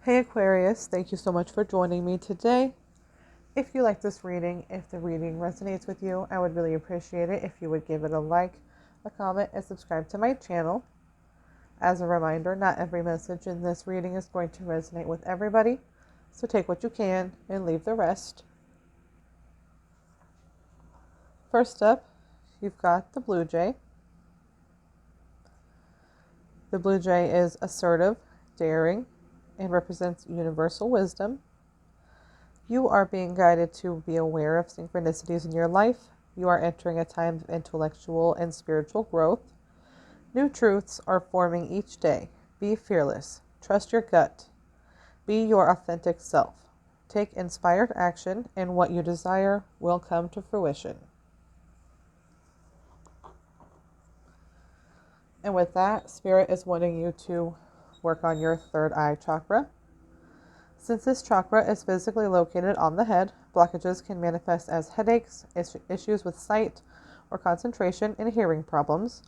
Hey Aquarius, thank you so much for joining me today. If you like this reading, if the reading resonates with you, I would really appreciate it if you would give it a like, a comment, and subscribe to my channel. As a reminder, not every message in this reading is going to resonate with everybody, so take what you can and leave the rest. First up, you've got the blue jay. The blue jay is assertive, daring, and represents universal wisdom. You are being guided to be aware of synchronicities in your life. You are entering a time of intellectual and spiritual growth. New truths are forming each day. Be fearless. Trust your gut. Be your authentic self. Take inspired action, and what you desire will come to fruition. And with that, Spirit is wanting you to work on your third eye chakra. Since this chakra is physically located on the head, blockages can manifest as headaches, issues with sight or concentration, and hearing problems.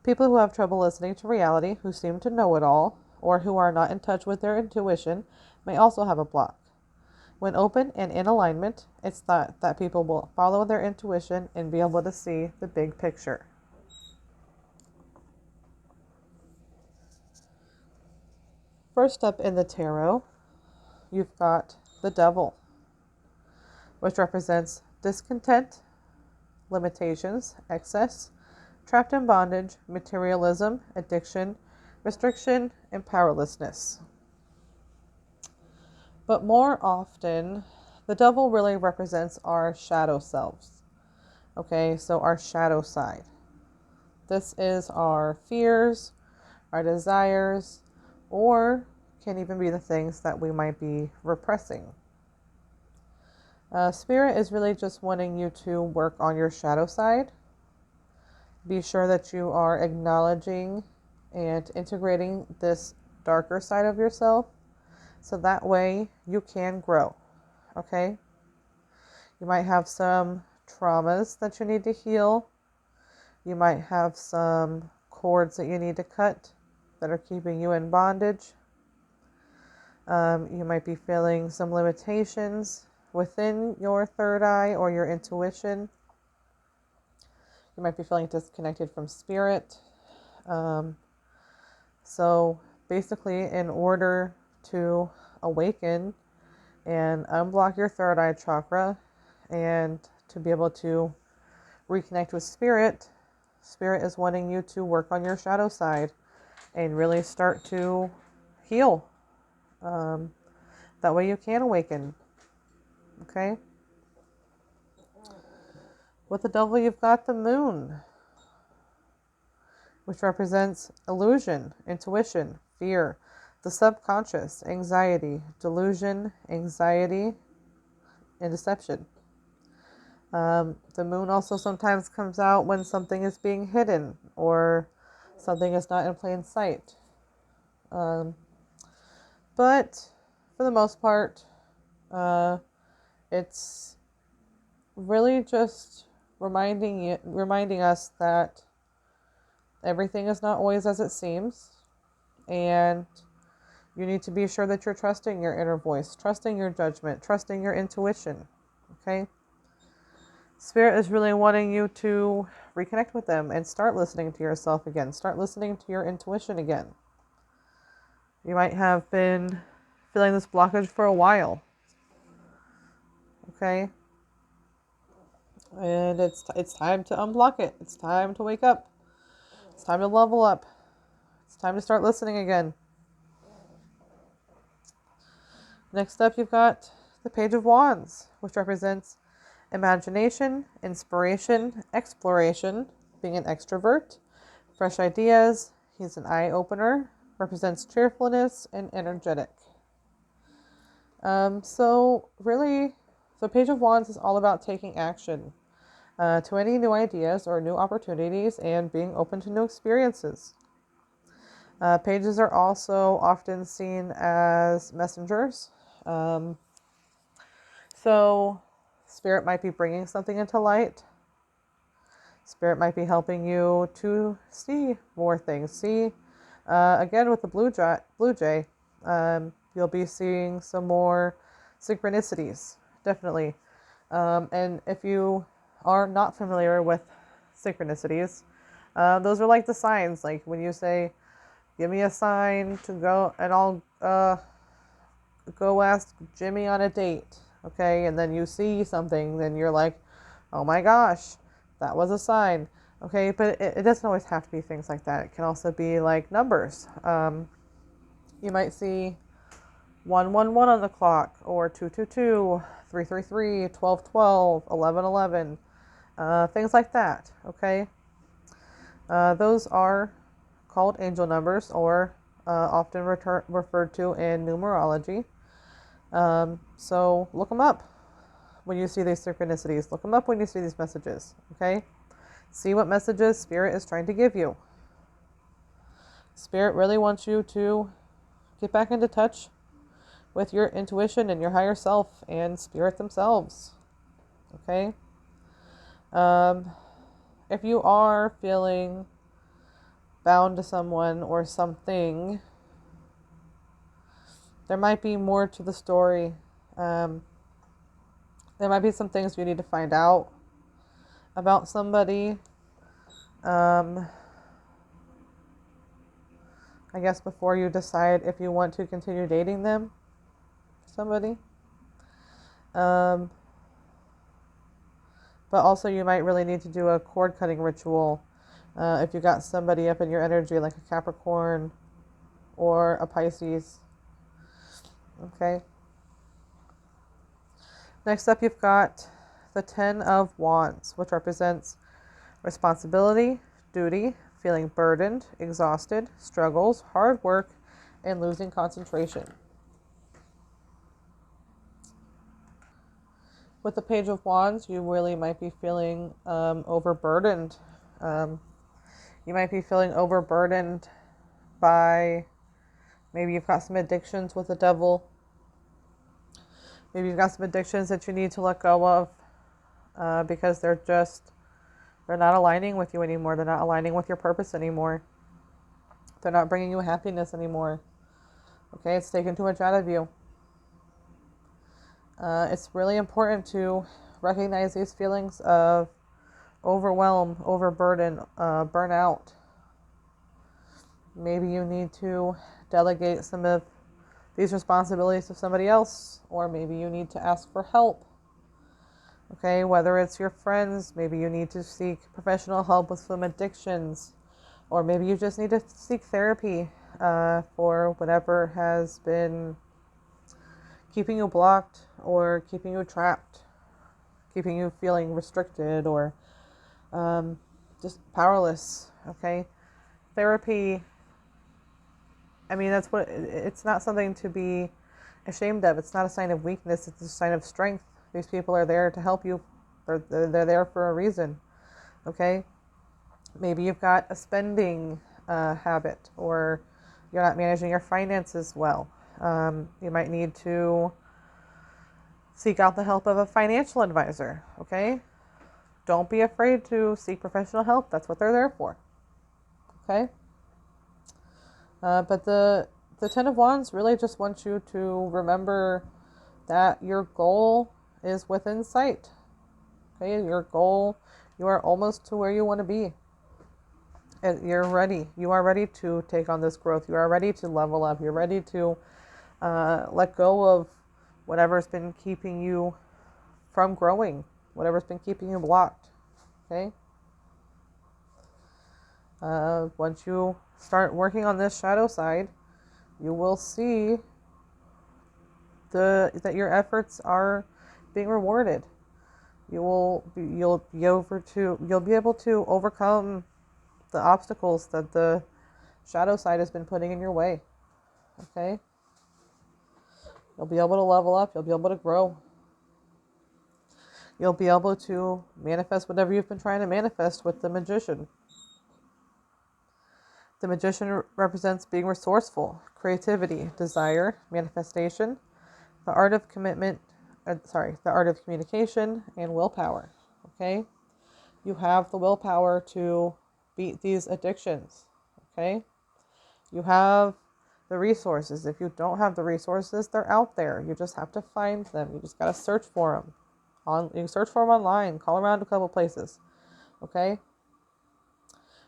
People who have trouble listening to reality, who seem to know it all, or who are not in touch with their intuition may also have a block. When open and in alignment, it's thought that people will follow their intuition and be able to see the big picture. First up in the tarot, you've got the Devil, which represents discontent, limitations, excess, trapped in bondage, materialism, addiction, restriction, and powerlessness. But more often, the devil really represents our shadow selves. Okay, so our shadow side. This is our fears, our desires, or can even be the things that we might be repressing. Spirit is really just wanting you to work on your shadow side. Be sure that you are acknowledging and integrating this darker side of yourself, so that way you can grow. Okay? You might have some traumas that you need to heal. You might have some cords that you need to cut that are keeping you in bondage. You might be feeling some limitations within your third eye or your intuition. You might be feeling disconnected from spirit. So basically, in order to awaken and unblock your third eye chakra and to be able to reconnect with spirit, Spirit is wanting you to work on your shadow side and really start to heal. That way you can awaken. Okay? With the devil, you've got the moon, which represents illusion, intuition, fear, the subconscious, anxiety, delusion, anxiety, and deception. The moon also sometimes comes out when something is being hidden or something is not in plain sight. But for the most part, it's really just reminding us that everything is not always as it seems, and you need to be sure that you're trusting your inner voice, trusting your judgment, trusting your intuition. Okay? Spirit is really wanting you to reconnect with them and start listening to yourself again. Start listening to your intuition again. You might have been feeling this blockage for a while. Okay? And it's time to unblock it. It's time to wake up. It's time to level up. It's time to start listening again. Next up, you've got the Page of Wands, which represents imagination, inspiration, exploration, being an extrovert, fresh ideas. He's an eye opener, represents cheerfulness and energetic. So really, the Page of Wands is all about taking action to any new ideas or new opportunities and being open to new experiences. Pages are also often seen as messengers. So Spirit might be bringing something into light. Spirit might be helping you to see more things. See, again with the blue jay, You'll be seeing some more synchronicities, definitely. And if you are not familiar with synchronicities, those are like the signs. Like when you say, give me a sign to go, and I'll go ask Jimmy on a date. Okay. And then you see something, then you're like, oh my gosh, that was a sign. Okay. But it doesn't always have to be things like that. It can also be like numbers. You might see 111 on the clock, or 222, 333, 1212, 1111, things like that. Okay. Those are called angel numbers, or often referred to in numerology. So look them up when you see these synchronicities. Look them up when you see these messages. Okay. See what messages Spirit is trying to give you. Spirit really wants you to get back into touch with your intuition and your higher self and Spirit themselves. Okay. If you are feeling bound to someone or something, there might be more to the story. There might be some things you need to find out about somebody. I guess before you decide if you want to continue dating them, somebody. But also you might really need to do a cord cutting ritual if you got somebody up in your energy, like a Capricorn or a Pisces. Okay. Next up, you've got the 10 of Wands, which represents responsibility, duty, feeling burdened, exhausted, struggles, hard work, and losing concentration. With the Page of Wands, you really might be feeling overburdened. You might be feeling overburdened by, maybe you've got some addictions with the devil. Maybe you've got some addictions that you need to let go of because they're not aligning with you anymore. They're not aligning with your purpose anymore. They're not bringing you happiness anymore. Okay, it's taken too much out of you. It's really important to recognize these feelings of overwhelm, overburden, burnout. Maybe you need to delegate some of these responsibilities to somebody else, or maybe you need to ask for help. Okay, whether it's your friends, maybe you need to seek professional help with some addictions, or maybe you just need to seek therapy for whatever has been keeping you blocked or keeping you trapped, keeping you feeling restricted or just powerless. Okay, therapy, I mean, it's not something to be ashamed of. It's not a sign of weakness. It's a sign of strength. These people are there to help you. They're there for a reason. Okay. Maybe you've got a spending habit, or you're not managing your finances well. You might need to seek out the help of a financial advisor. Okay. Don't be afraid to seek professional help. That's what they're there for. Okay. But the 10 of Wands really just wants you to remember that your goal is within sight. Okay, your goal, you are almost to where you want to be. And you're ready. You are ready to take on this growth. You are ready to level up. You're ready to let go of whatever's been keeping you from growing, whatever's been keeping you blocked. Okay. Once you start working on this shadow side, you will see that your efforts are being rewarded. You'll be able to overcome the obstacles that the shadow side has been putting in your way. Okay? You'll be able to level up. You'll be able to grow. You'll be able to manifest whatever you've been trying to manifest with the Magician. The Magician represents being resourceful, creativity, desire, manifestation, the art of commitment, the art of communication, and willpower. Okay? You have the willpower to beat these addictions. Okay? You have the resources. If you don't have the resources, they're out there. You just have to find them. You just got to search for them. You can search for them online, call around a couple places. Okay?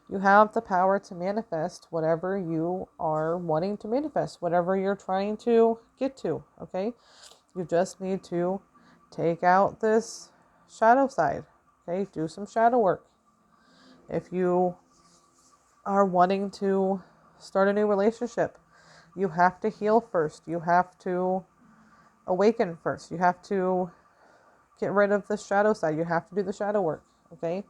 You have the power to manifest whatever you are wanting to manifest, whatever you're trying to get to. Okay? You just need to take out this shadow side. Okay? Do some shadow work. If you are wanting to start a new relationship, you have to heal first. You have to awaken first. You have to get rid of the shadow side. You have to do the shadow work. Okay?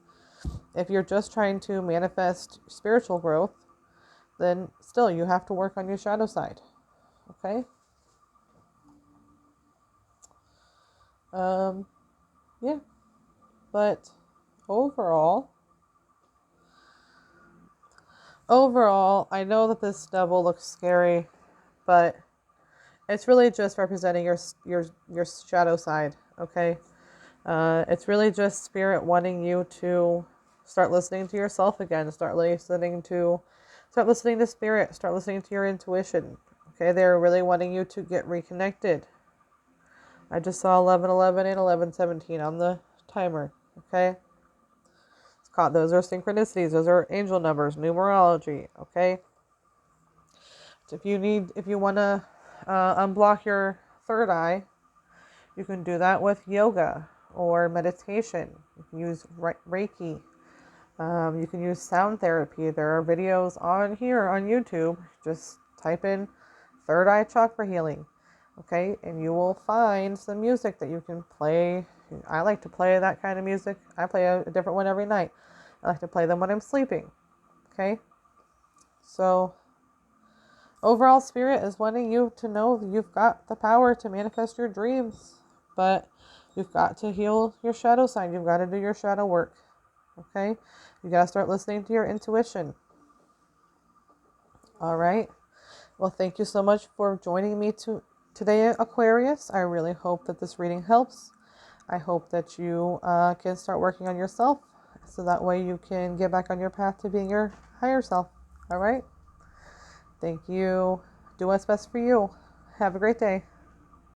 If you're just trying to manifest spiritual growth, then still you have to work on your shadow side. Okay? Yeah. But overall, I know that this devil looks scary, but it's really just representing your shadow side. Okay? It's really just spirit wanting you to start listening to yourself again. Start listening to spirit. Start listening to your intuition. Okay, they're really wanting you to get reconnected. I just saw 11:11 and 11:17 on the timer. Okay, those are synchronicities. Those are angel numbers, numerology. Okay, so if you want to unblock your third eye, you can do that with yoga or meditation. You can use Reiki. You can use sound therapy. There are videos on here on YouTube. Just type in third eye chakra healing. Okay, and you will find some music that you can play. I like to play that kind of music. I play a different one every night. I like to play them when I'm sleeping. Okay, so overall, spirit is wanting you to know that you've got the power to manifest your dreams, but you've got to heal your shadow side. You've got to do your shadow work. Okay, you got to start listening to your intuition. All right. Well, thank you so much for joining me today, Aquarius. I really hope that this reading helps. I hope that you can start working on yourself so that way you can get back on your path to being your higher self. All right. Thank you. Do what's best for you. Have a great day.